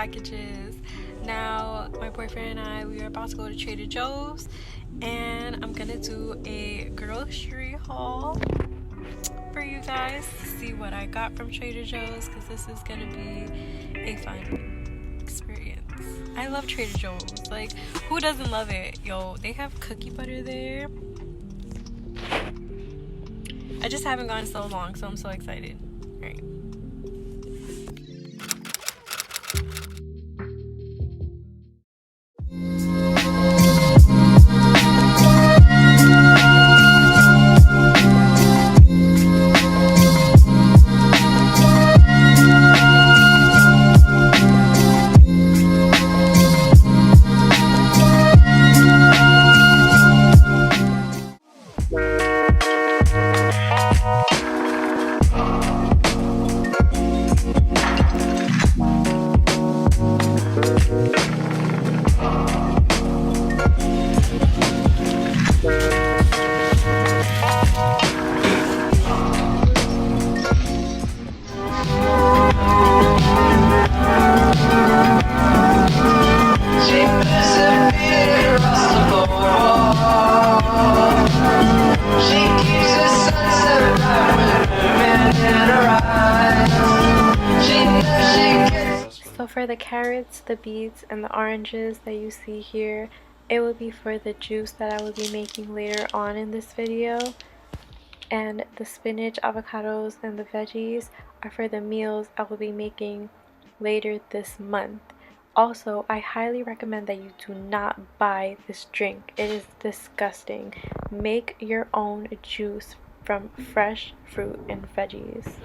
packages. Now my boyfriend and I, we are about to go to Trader Joe's and I'm gonna do a grocery haul for you guys to see what I got from Trader Joe's, because this is gonna be a fun experience. I love Trader Joe's. Like, who doesn't love it? Yo, they have cookie butter there. I just haven't gone so long, so I'm so excited. All right. So for the carrots, the beets, and the oranges that you see here, it will be for the juice that I will be making later on in this video. And the spinach, avocados, and the veggies are for the meals I will be making later this month. Also, I highly recommend that you do not buy this drink. It is disgusting. Make your own juice from fresh fruit and veggies.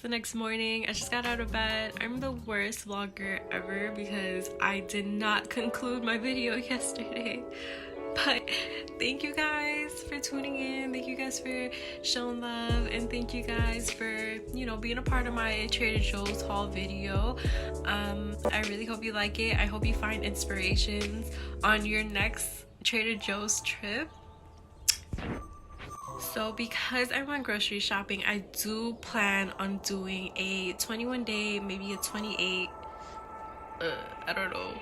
the next morning. I just got out of bed. I'm the worst vlogger ever because I did not conclude my video yesterday. But thank you guys for tuning in. Thank you guys for showing love, and thank you guys for, you know, being a part of my Trader Joe's haul video. I really hope you like it. I hope you find inspirations on your next Trader Joe's trip. So because I went grocery shopping, I do plan on doing a 21-day, maybe a 28, I don't know,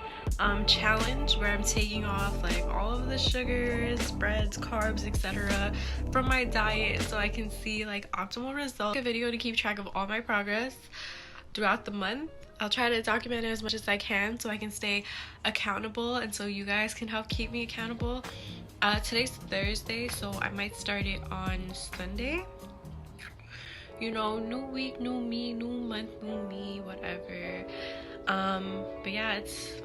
challenge where I'm taking off like all of the sugars, breads, carbs, etc. from my diet so I can see like optimal results. A video to keep track of all my progress throughout the month. I'll try to document it as much as I can so I can stay accountable and so you guys can help keep me accountable. Today's Thursday, so I might start it on Sunday. You know, new week, new me, new month, new me, whatever. But yeah, it's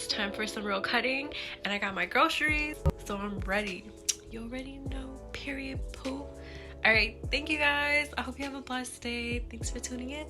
time for some real cutting, and I got my groceries, so I'm ready. You already know, period, poo. All right, thank you guys. I hope you have a blessed day. Thanks for tuning in.